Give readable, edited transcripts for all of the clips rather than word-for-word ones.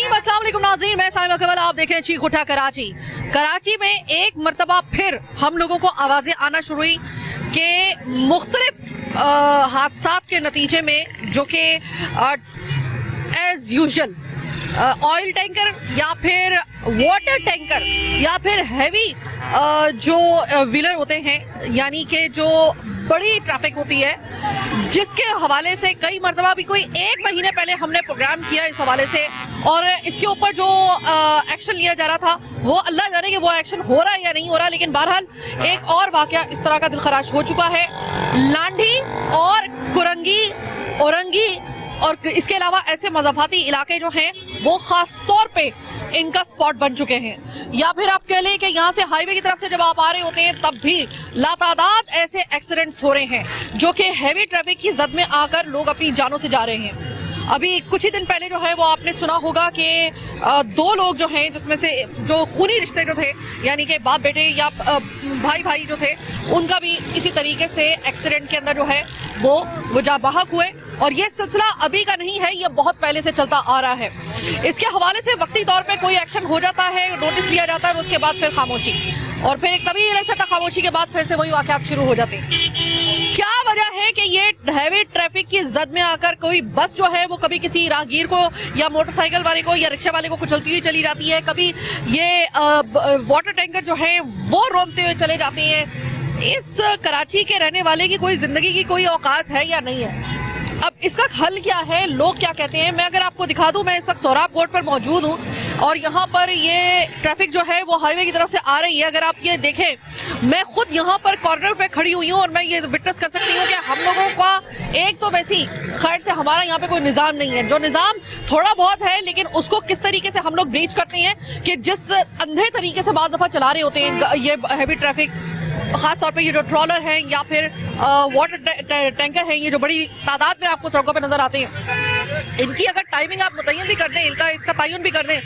रहीम, अस्सलाम वालेकुम नाज़रीन, मैं साइमा कवल, आप देख रहे हैं चीख उठा कराची। कराची में एक मरतबा फिर हम लोगों को आवाज़ें आना शुरू हुई कि मुख्तलिफ हादसात के नतीजे में जो कि एज़ यूजुअल ऑयल टैंकर या फिर वाटर टैंकर या फिर हैवी जो व्हीलर होते हैं, यानी कि जो बड़ी ट्रैफिक होती है, जिसके हवाले से कई मरतबा भी कोई 1 महीने पहले हमने प्रोग्राम किया इस हवाले से, और इसके ऊपर जो एक्शन लिया जा रहा था वो अल्लाह जाने कि वो एक्शन हो रहा है या नहीं हो रहा। लेकिन बहरहाल एक और वाक़या इस तरह का दिलखराश हो चुका है। लांडी और कुरंगी, औरंगी और इसके अलावा ऐसे मज़ाफ़ाती इलाके जो हैं वो ख़ास तौर पे इनका स्पॉट बन चुके हैं। या फिर आप कह लें कि यहाँ से हाईवे की तरफ से जब आप आ रहे होते हैं तब भी लातादाद ऐसे एक्सीडेंट्स हो रहे हैं जो कि हैवी ट्रैफिक की जद में आकर लोग अपनी जानों से जा रहे हैं। अभी कुछ ही दिन पहले जो है वो आपने सुना होगा कि 2 लोग जो हैं, जिसमें से जो खूनी रिश्ते जो थे, यानी कि बाप बेटे या भाई भाई जो थे, उनका भी इसी तरीके से एक्सीडेंट के अंदर जो है वो जा बहक हुए। और ये सिलसिला अभी का नहीं है, ये बहुत पहले से चलता आ रहा है। इसके हवाले से वक्ती तौर पे कोई एक्शन हो जाता है, नोटिस लिया जाता है, उसके बाद फिर खामोशी, और फिर एक तभी अर्से तक खामोशी के बाद फिर से वही वाक़यात शुरू हो जाते हैं। क्या वजह है कि ये हैवी ट्रैफिक की जद में आकर कोई बस जो है वो कभी किसी राहगीर को या मोटरसाइकिल वाले को या रिक्शा वाले को कुचलती हुई चली जाती है, कभी ये वाटर टैंकर जो है वो रोकते हुए चले जाते हैं। इस कराची के रहने वाले की कोई ज़िंदगी की कोई औकात है या नहीं है? अब इसका हल क्या है, लोग क्या कहते हैं, मैं अगर आपको दिखा दूं, मैं इस वक्त सोहराब कोर्ट पर मौजूद हूं और यहाँ पर ये ट्रैफिक जो है वो हाईवे की तरफ से आ रही है। अगर आप ये देखें, मैं खुद यहाँ पर कॉर्नर पे खड़ी हुई हूँ और मैं ये विटनेस कर सकती हूँ कि हम लोगों का एक तो वैसी खैर से हमारा यहाँ पे कोई निज़ाम नहीं है, जो निज़ाम थोड़ा बहुत है लेकिन उसको किस तरीके से हम लोग ब्रीच करते हैं कि जिस अंधे तरीके से बाज़ दफ़ा चला रहे होते हैं ये हैवी ट्रैफिक, ख़ास तौर पे ये जो ट्रॉलर हैं या फिर वाटर टैंकर हैं, ये जो बड़ी तादाद में आपको सड़कों पे नज़र आते हैं, इनकी अगर टाइमिंग आप मुतय्यन भी कर दें, इसका तयन भी कर दें,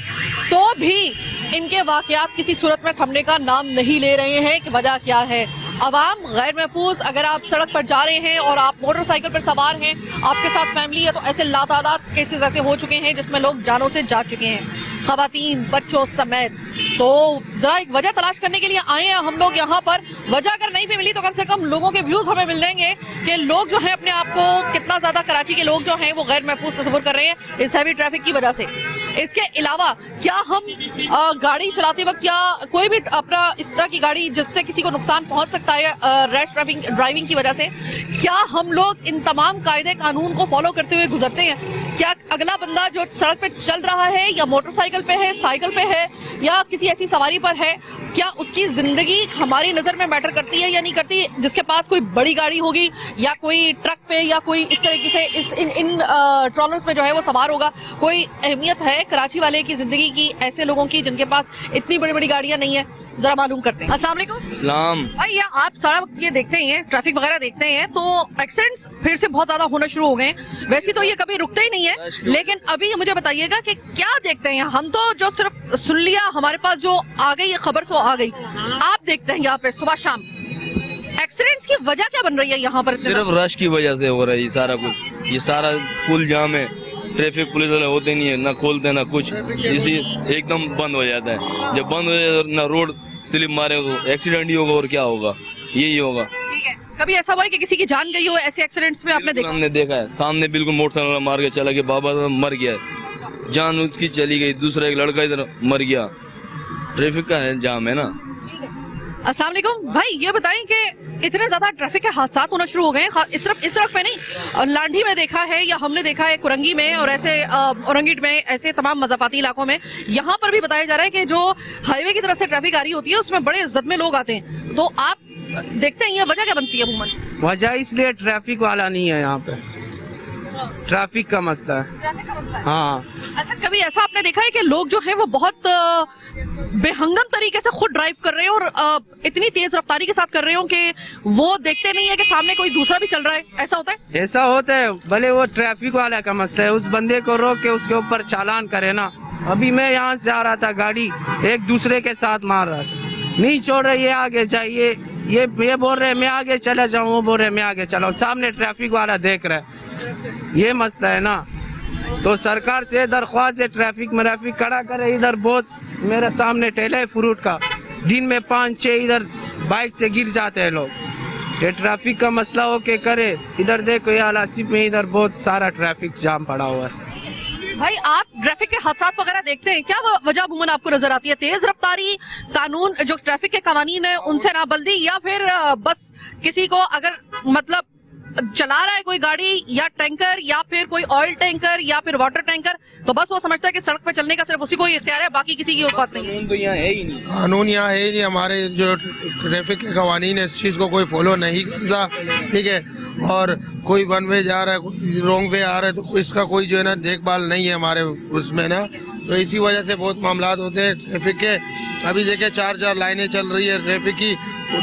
तो भी इनके वाक़यात किसी सूरत में थमने का नाम नहीं ले रहे हैं। कि वजह क्या है? अवाम गैर महफूज, अगर आप सड़क पर जा रहे हैं और आप मोटरसाइकिल पर सवार हैं, आपके साथ फैमिली है, तो ऐसे लातादाद केसेस ऐसे हो चुके हैं जिसमें लोग जानों से जा चुके हैं, ख़वातीन बच्चों समेत। तो ज़रा एक वजह तलाश करने के लिए आए हैं हम लोग यहाँ पर। वजह अगर नहीं भी मिली तो कम से कम लोगों के व्यूज़ हमें मिल जाएंगे कि लोग जो है अपने आप को कितना ज़्यादा, कराची के लोग जो हैं वो गैर महफूज तस्वुर कर रहे हैं इस हैवी ट्रैफिक की वजह से। इसके अलावा क्या हम गाड़ी चलाते वक्त या कोई भी अपना इस तरह की गाड़ी जिससे किसी को नुकसान पहुंच सकता है रैश ड्राइविंग की वजह से, क्या हम लोग इन तमाम कायदे कानून को फॉलो करते हुए गुजरते हैं? क्या अगला बंदा जो सड़क पे चल रहा है या मोटरसाइकिल पे है, साइकिल पे है या किसी ऐसी सवारी पर है, क्या उसकी ज़िंदगी हमारी नज़र में मैटर करती है या नहीं करती? जिसके पास कोई बड़ी गाड़ी होगी या कोई ट्रक पे या कोई इस तरीके से इन ट्रॉलर्स पे जो है वो सवार होगा, कोई अहमियत है कराची वाले की ज़िंदगी की ऐसे लोगों की जिनके पास इतनी बड़ी बड़ी गाड़ियाँ नहीं है? जरा मालूम करते हैं। अस्सलाम वालेकुम। सलाम भाई, या आप सारा वक्त ये देखते ही हैं, ट्रैफिक वगैरह देखते हैं, तो एक्सीडेंट्स फिर से बहुत ज्यादा होना शुरू हो गए हैं। वैसे तो ये कभी रुकते ही नहीं है, लेकिन अभी मुझे बताइएगा कि क्या देखते हैं? हम तो जो सिर्फ सुन लिया, हमारे पास जो आ गई खबर सो आ गई, आप देखते हैं यहाँ पे सुबह शाम एक्सीडेंट्स की वजह क्या बन रही है यहाँ पर? सिर्फ रश की वजह से हो रहा है ये सारा कुछ। ये सारा पुल जाम है, ट्रैफिक पुलिस वाले होते नहीं है, ना खोलते ना कुछ, इसी एकदम बंद हो जाता है। जब बंद हो जाता है ना रोड स्लिप मारे तो एक्सीडेंट ही होगा, और क्या होगा, यही होगा। ठीक है, कभी ऐसा हुआ है कि किसी की जान गई हो ऐसे एक्सीडेंट्स में? आपने देखा? हमने देखा है, सामने बिल्कुल मोटरसाइकिल मार के चला गया, बाबा मर गया, जान उसकी चली गई, दूसरा एक लड़का इधर मर गया। ट्रैफिक का है, जाम है ना। अस्सलाम वालेकुम भाई, ये बताएं कि इतने ज्यादा ट्रैफिक के हादसा होना शुरू हो गए हैं, इस सड़क पे नहीं, लांडी में देखा है या हमने देखा है कुरंगी में और ऐसे औरंगीड में, ऐसे तमाम मज़ाफ़ाती इलाकों में। यहाँ पर भी बताया जा रहा है कि जो हाईवे की तरफ से ट्रैफिक आ रही होती है उसमें बड़े इज्जत में लोग आते हैं, तो आप देखते हैं ये वजह क्या बनती है? अमूमन वजह इसलिए ट्रैफिक वाला नहीं है यहाँ पे, ट्रैफिक का मसला है। ट्रैफिक का मसला है। हाँ। अच्छा, कभी ऐसा आपने देखा है कि लोग जो हैं वो बहुत बेहंगम तरीके से खुद ड्राइव कर रहे हैं और इतनी तेज रफ्तारी के साथ कर रहे हो कि वो देखते नहीं है कि सामने कोई दूसरा भी चल रहा है? ऐसा होता है? ऐसा होता है, भले वो ट्रैफिक वाला का मसला है, उस बंदे को रोक के उसके ऊपर चालान करे ना। अभी मैं यहाँ से आ रहा था, गाड़ी एक दूसरे के साथ मार रहा था, नहीं छोड़ रहे, ये आगे चाहिए, ये बोल रहे मैं आगे चला जाऊँ, वो बोल रहे मैं आगे चलाऊँ, सामने ट्रैफिक वाला देख रहा है, ये मसला है ना। तो सरकार से दरख्वास्त है ट्रैफिक मराफिक खड़ा करे। इधर बहुत मेरे सामने ठेला है फ्रूट का, दिन में 5-6 इधर बाइक से गिर जाते हैं लोग। ये ट्रैफिक का मसला हो के करे। इधर देखो ये आसिफ में इधर बहुत सारा ट्रैफिक जाम पड़ा हुआ है। भाई आप ट्रैफिक के हादसा वगैरह देखते हैं क्या? वजह अमूमन आपको नजर आती है तेज रफ्तारी, कानून जो ट्रैफिक के कानून है उनसे नाबल्दी, या फिर बस किसी को अगर मतलब चला रहा है कोई गाड़ी या टैंकर या फिर कोई ऑयल टैंकर या फिर वाटर टैंकर तो बस वो समझता है कि सड़क पे चलने का सिर्फ उसी को ही इख्तियार है, बाकी किसी की औकात नहीं है। कानून तो यहाँ है ही नहीं। कानून यहाँ है ही नहीं। हमारे जो ट्रैफिक के कवानीन है इस चीज़ को कोई फॉलो नहीं करता, ठीक है। और कोई वन वे जा रहा है, कोई रॉन्ग वे आ रहा है, तो इसका कोई जो है ना देखभाल नहीं है हमारे उसमें ना। तो इसी वजह से बहुत मामला होते हैं ट्रैफिक के। अभी देखे 4-4 लाइनें चल रही है ट्रैफिक की,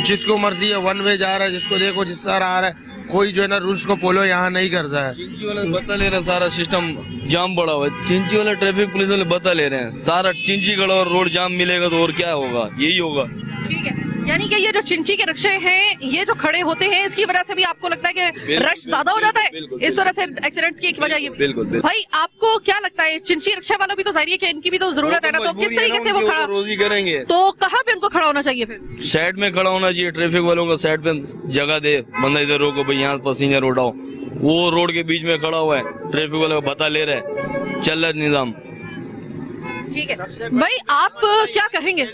जिसको मर्जी है वन वे जा रहा है, जिसको देखो जिस तरह आ रहा है, कोई जो है ना रूल्स को फॉलो यहाँ नहीं करता है। चिंची वाले बता ले रहे हैं सारा सिस्टम जाम पड़ा हुआ है। चिंची वाले ट्रैफिक पुलिस वाले बता ले रहे हैं सारा चिंची खड़ा और रोड जाम मिलेगा तो और क्या होगा, यही होगा। ठीक है, यानी कि ये जो चिंची के रिक्शे हैं ये जो खड़े होते हैं इसकी वजह से भी आपको लगता है कि रश ज्यादा हो जाता है, इस तरह से एक्सीडेंट्स की एक वजह ये। बिल्कुल। भाई आपको क्या लगता है चिंची रिक्शा वाला भी तो जाहिर है कि इनकी भी तो जरूरत है ना, तो किस तरीके से वो खड़ा रोजी करेंगे? तो कहाँ पे उनको खड़ा होना चाहिए? फिर साइड में खड़ा होना चाहिए, ट्रैफिक वालों को साइड पे जगह दे, बंदा इधर रोको भाई यहाँ पैसेंजर उठाओ। वो रोड के बीच में खड़ा हुआ है, ट्रैफिक वाले को बता ले रहे हैं, चल रहा है निजाम। ठीक है भाई आप क्या कहेंगे?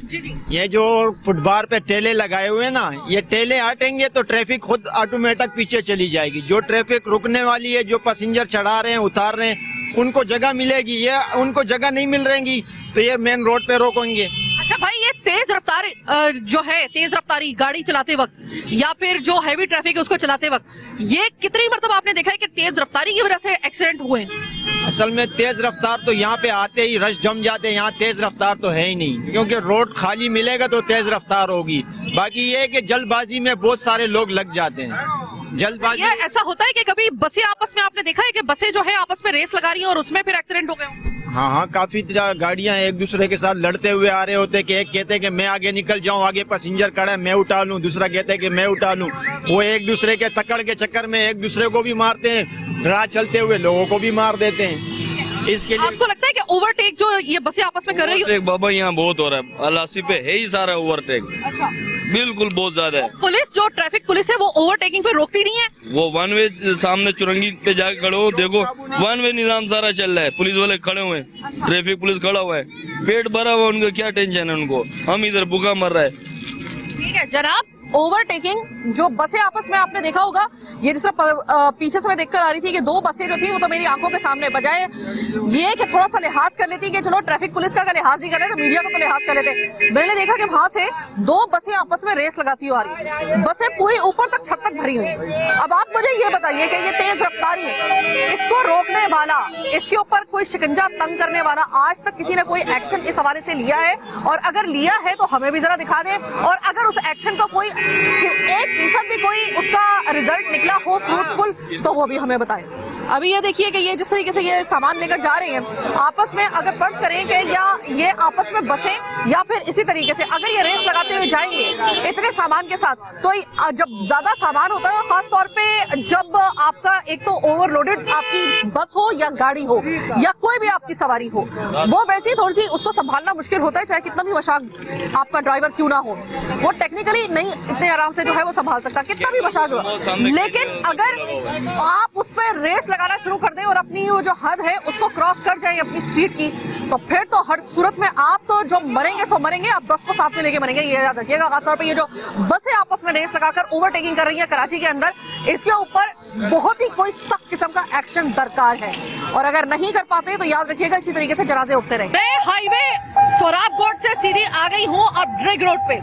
जी जी, ये जो फुटपाथ पे ठेले लगाए हुए हैं ना, ये ठेले हटेंगे तो ट्रैफिक खुद ऑटोमेटिक पीछे चली जाएगी। जो ट्रैफिक रुकने वाली है, जो पैसेंजर चढ़ा रहे हैं उतार रहे हैं, उनको जगह मिलेगी। ये उनको जगह नहीं मिल रहेगी तो ये मेन रोड पे रोकेंगे। अच्छा भाई ये तेज रफ्तार जो है, तेज रफ्तारी गाड़ी चलाते वक्त या फिर जो हैवी ट्रैफिक है उसको चलाते वक्त, ये कितनी मतलब आपने देखा है कि तेज रफ्तारी की वजह से एक्सीडेंट हुए हैं? असल में तेज रफ्तार तो यहाँ पे आते ही रश जम जाते हैं। यहाँ तेज रफ्तार तो है ही नहीं, क्योंकि रोड खाली मिलेगा तो तेज रफ्तार होगी। बाकी ये है कि जल्दबाजी में बहुत सारे लोग लग जाते हैं। जल्दबाजी ये ऐसा होता है कि कभी बसें आपस में आपने देखा है कि बसें जो है आपस में रेस लगा रही हैं और उसमें फिर एक्सीडेंट हो गए हों? हाँ, काफी गाड़ियां एक दूसरे के साथ लड़ते हुए आ रहे होते हैं कि एक कहते हैं कि मैं आगे निकल जाऊं, आगे पैसेंजर खड़ा है मैं उठा लूं, दूसरा कहते हैं कि मैं उठा लूं। वो एक दूसरे के तकड़ के चक्कर में एक दूसरे को भी मारते हैं, राह चलते हुए लोगों को भी मार देते हैं। इसके लिए आपको लगता है कि ओवरटेक जो ये बसें आपस में कर रही है? ओवरटेक बाबा यहाँ बहुत हो रहा है, अलासी पे है ही सारा ओवरटेक। अच्छा, बिल्कुल बहुत ज्यादा है। पुलिस जो ट्रैफिक पुलिस है वो ओवरटेकिंग पे रोकती नहीं है? वो वन वे सामने चुरंगी पे जाके खड़े हो, देखो वन वे निजाम सारा चल रहा है, पुलिस वाले खड़े हुए हैं, ट्रैफिक पुलिस खड़ा हुआ है, पेट भरा हुआ, उनको क्या टेंशन है उनको, हम इधर भूखा मर रहा है। ठीक है जनाब, ओवरटेकिंग जो बसें आपस में आपने देखा होगा, ये जिस पीछे से मैं देखकर आ रही थी कि 2 बसें जो थी वो तो मेरी आंखों के सामने, बजाय ये कि थोड़ा सा लिहाज कर लेती कि चलो ट्रैफिक पुलिस का अगर लिहाज नहीं कर रहे तो मीडिया को तो लिहाज कर लेते। मैंने देखा कि वहां से 2 बसें आपस में रेस लगाती हुई आ रही, बसें पूरी ऊपर तक छत तक भरी हुई। अब आप मुझे ये बताइए कि ये तेज रफ्तारी, इसको रोकने वाला, इसके ऊपर कोई शिकंजा तंग करने वाला आज तक किसी ने कोई एक्शन इस हवाले से लिया है? और अगर लिया है तो हमें भी जरा दिखा दे, और अगर उस एक्शन का कोई 1% भी कोई उसका रिजल्ट निकला हो फ्रूटफुल तो वो भी हमें बताएं। अभी ये देखिए कि ये जिस तरीके से ये सामान लेकर जा रहे हैं आपस में, अगर फर्ज करें कि या ये आपस में बसें या फिर इसी तरीके से अगर ये रेस लगाते हुए जाएंगे इतने सामान के साथ, तो जब ज्यादा सामान होता है और खास तौर पे जब आपका एक तो ओवरलोडेड आपकी बस हो या गाड़ी हो या कोई भी आपकी सवारी हो, वो वैसे ही थोड़ी सी उसको संभालना मुश्किल होता है, चाहे कितना भी वशाक आपका ड्राइवर क्यों ना हो, वो टेक्निकली नहीं इतने आराम से जो है वो संभाल सकता, कितना भी वशाक हो। लेकिन अगर आप उस पर रेस लगाना शुरू कर दें और अपनी वो जो हद है उसको क्रॉस कर जाए अपनी स्पीड की, तो फिर तो हर सूरत में आप तो जो मरेंगे सो मरेंगे, आप 10 को साथ में लेके मरेंगे, ये याद रखिएगा। खासतौर पे ये जो बसें आपस में रेस लगाकर ओवरटेकिंग कर रही है कराची के अंदर, इसके ऊपर बहुत ही कोई सख्त किस्म का एक्शन दरकार है, और अगर नहीं कर पाते तो याद रखिएगा इसी तरीके से जनाजे उठते रहेंगे। मैं हाईवे सोराबकोट से सीधी आ गई हूँ अब ड्रेग रोड पे।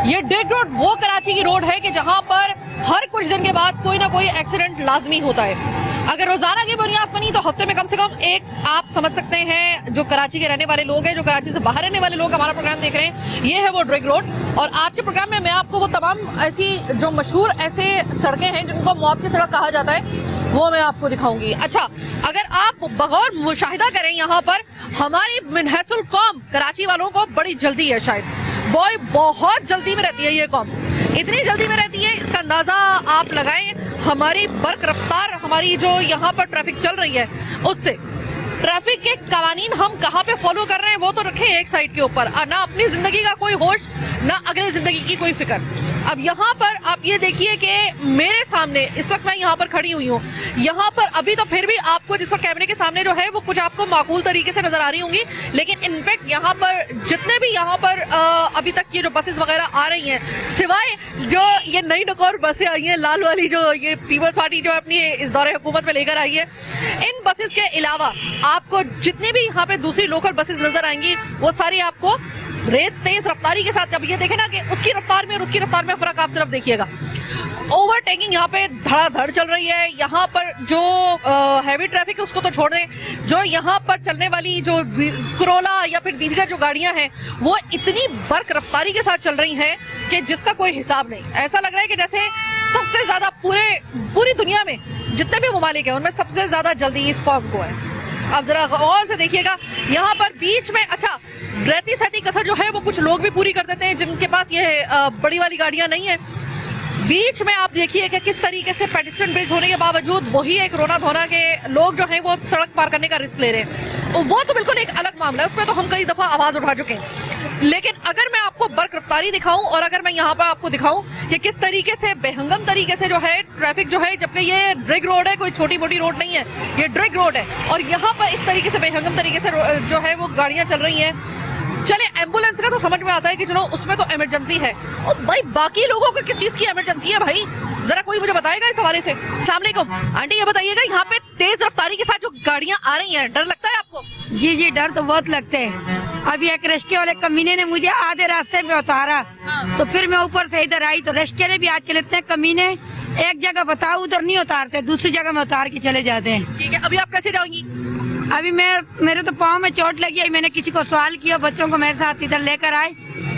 ये ड्रेग रोड वो कराची की रोड है कि जहाँ पर हर कुछ दिन के बाद कोई ना कोई एक्सीडेंट लाजमी होता है। अगर रोजाना की बुनियाद बनी तो हफ्ते में कम से कम एक, आप समझ सकते हैं जो कराची के रहने वाले लोग हैं, जो कराची से बाहर रहने वाले लोग हमारा प्रोग्राम देख रहे हैं, ये है वो ड्रेग रोड। और आज के प्रोग्राम में मैं आपको वो तमाम ऐसी जो मशहूर ऐसे सड़कें हैं जिनको मौत की सड़क कहा जाता है वो मैं आपको दिखाऊंगी। अच्छा, अगर आप बगौर मुशाहिदा करें यहाँ पर हमारी मिनहसुल कौम कराची वालों को बड़ी जल्दी है, शायद बहुत जल्दी में रहती है ये कौम, इतनी जल्दी में रहती है। इसका इसका अंदाजा आप लगाएं हमारी बर्क रफ्तार, हमारी जो यहाँ पर ट्रैफिक चल रही है उससे। ट्रैफिक के कवानीन हम कहाँ पे फॉलो कर रहे हैं वो तो रखें एक साइड के ऊपर, ना अपनी जिंदगी का कोई होश, ना अगले जिंदगी की कोई फिक्र। अब यहाँ पर आप ये देखिए कि मेरे सामने इस वक्त मैं यहाँ पर खड़ी हुई हूँ, यहाँ पर अभी तो फिर भी आपको जिस वक्त कैमरे के सामने जो है वो कुछ आपको माकूल तरीके से नजर आ रही होंगी, लेकिन इनफैक्ट यहाँ पर जितने भी यहाँ पर अभी तक की जो बसेस वगैरह आ रही हैं, सिवाय जो ये नई नकोर बसें आई हैं लाल वाली, जो ये पीपल्स पार्टी जो अपनी इस दौरे हुकूमत में लेकर आई है, इन बसेस के अलावा आपको जितनी भी यहाँ पे दूसरी लोकल बसेस नजर आएंगी वो सारी आपको तेज रफ्तारी के साथ। अब ये देखें ना कि उसकी रफ्तार में और उसकी रफ्तार में फर्क आप सिर्फ देखिएगा। ओवरटेकिंग यहाँ पे धड़ाधड़ चल रही है। यहाँ पर जो हैवी ट्रैफिक है उसको तो छोड़ दें, जो यहाँ पर चलने वाली जो करोला या फिर दीगर जो गाड़ियाँ हैं वो इतनी बर्क रफ्तारी के साथ चल रही हैं कि जिसका कोई हिसाब नहीं। ऐसा लग रहा है कि जैसे सबसे ज़्यादा पूरी दुनिया में जितने भी ममालिक हैं उनमें सबसे ज़्यादा जल्दी इस कौम को है। अब जरा गौर से देखिएगा, यहाँ पर बीच में अच्छा रहती सहती कसर जो है वो कुछ लोग भी पूरी कर देते हैं जिनके पास ये बड़ी वाली गाड़ियाँ नहीं है। बीच में आप देखिए कि किस तरीके से पेडिस्ट्रियन ब्रिज होने के बावजूद वही एक रोना धोना के लोग जो हैं वो सड़क पार करने का रिस्क ले रहे हैं। वो तो बिल्कुल एक अलग मामला है, उसमें तो हम कई दफ़ा आवाज़ उठा चुके हैं। लेकिन अगर मैं आपको बर्क रफ्तारी दिखाऊं और अगर मैं यहाँ पर आपको दिखाऊं कि किस तरीके से बेहंगम तरीके से जो है ट्रैफिक जो है, जबकि ये ड्रैग रोड है, कोई छोटी मोटी रोड नहीं है, ये ड्रैग रोड है, और यहाँ पर इस तरीके से बेहंगम तरीके से जो है वो गाड़ियाँ चल रही हैं। चले एम्बुलेंस का तो समझ में आता है कि चलो उसमें तो इमरजेंसी है, और भाई बाकी लोगों को किस चीज़ की इमरजेंसी है भाई, जरा कोई मुझे बताएगा इस हवाले से। अस्सलाम वालेकुम आंटी, ये बताइएगा यहाँ पे तेज रफ्तारी के साथ जो गाड़ियाँ आ रही हैं, डर लगता है आपको? जी जी, डर तो बहुत लगते हैं। अभी एक रिश्के वाले कमीने ने मुझे आधे रास्ते पे उतारा, तो फिर मैं ऊपर से इधर आई, तो रिश्के ने भी आजकल इतने कमीने, एक जगह बताओ उधर नहीं उतारते, दूसरी जगह में उतार के चले जाते हैं। ठीक है, अभी आप कैसे जाएंगी? अभी मेरे तो पाँव में चोट लगी है, मैंने किसी को सवाल किया, बच्चों को मेरे साथ इधर लेकर आए,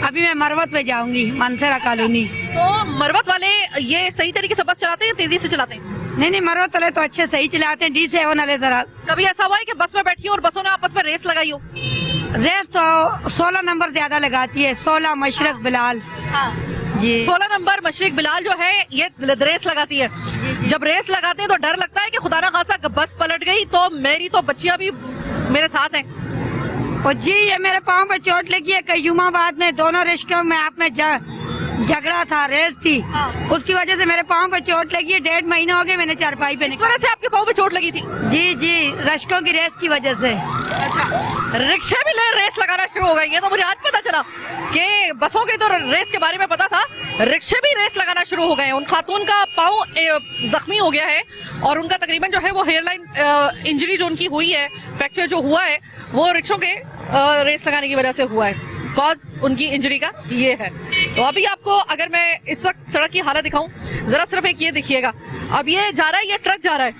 अभी मैं मरवत पे जाऊंगी, मानसरा कॉलोनी। तो मरवत वाले ये सही तरीके से बस चलाते हैं या तेजी से चलाते हैं? नहीं, मरवत वाले तो अच्छे सही चलाते हैं, D7 वाले जरा। कभी ऐसा हुआ है कि बस में बैठी हो और बसों ने आपस में रेस लगाई हो? रेस तो 16 नंबर ज्यादा लगाती है, 16 मशरक बिलाल। हाँ जी, 16 नंबर मशरक बिलाल जो है ये रेस लगाती है। जब रेस लगाते हैं तो डर लगता है कि खुदा ना खासा बस पलट गई तो मेरी तो बच्चियां भी मेरे साथ हैं। और जी ये मेरे पाँव पे चोट लगी है, कयूमाबाद में दोनों रिश्तों में आप में झगड़ा था, रेस थी, उसकी वजह से मेरे पाँव पे चोट लगी है। 1.5 महीना हो गया मैंने चारपाई पे इस वजह से आपके पाँव पे चोट लगी थी? जी, रश्कों की रेस की वजह से। अच्छा, रिक्शे भी रेस लगाना शुरू हो गई है, तो मुझे आज पता चला कि बसों के तो रेस के बारे में पता था, रिक्शे भी रेस लगाना शुरू हो गए हैं। उन खातून का पाँव जख्मी हो गया है और उनका तकरीबन जो है वो हेयरलाइन इंजरी जो उनकी हुई है, फ्रैक्चर जो हुआ है वो रिक्शों के रेस लगाने की वजह से हुआ है। कॉज उनकी इंजरी का ये है। तो अभी आपको अगर मैं इस वक्त सड़क की हालत दिखाऊं, जरा सिर्फ एक ये देखिएगा, अब ये जा रहा है, ये ट्रक जा रहा है,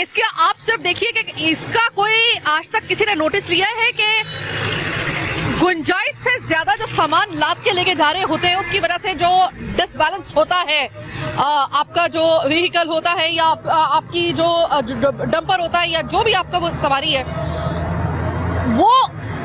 इसके आप सिर्फ देखिए कि इसका कोई आज तक किसी ने नोटिस लिया है कि गुंजाइश से ज्यादा जो सामान लाद के लेके जा रहे होते हैं उसकी वजह से जो डिसबैलेंस होता है, आपका जो व्हीकल होता है या आपकी जो डंपर होता है या जो भी आपका वो सवारी है, वो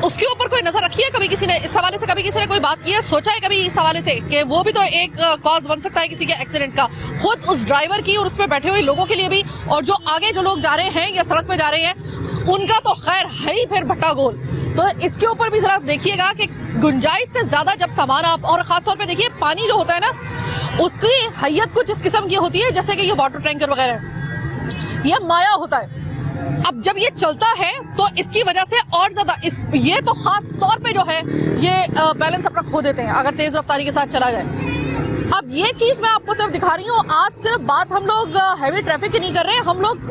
उसके ऊपर कोई नजर रखी है कभी किसी ने? इस हवाले से कभी किसी ने कोई बात की है, सोचा है कभी इस हवाले से कि वो भी तो एक कॉज बन सकता है किसी के एक्सीडेंट का, खुद उस ड्राइवर की और उसमें बैठे हुए लोगों के लिए भी, और जो आगे जो लोग जा रहे हैं या सड़क पे जा रहे हैं उनका तो खैर है ही फिर भट्टा गोल। तो इसके ऊपर भी जरा देखिएगा कि गुंजाइश से ज्यादा जब सामान आप, और खासतौर पे देखिए पानी जो होता है ना उसकी हैयत कुछ इस किस्म की होती है जैसे कि ये वाटर टैंकर वगैरह, यह माया होता है। अब जब ये चलता है तो इसकी वजह से और ज्यादा ये तो खास तौर पे जो है ये बैलेंस अपना खो देते हैं अगर तेज रफ्तारी के साथ चला जाए। अब ये चीज मैं आपको सिर्फ दिखा रही हूँ, आज सिर्फ बात हम लोग हैवी ट्रैफिक की नहीं कर रहे हैं, हम लोग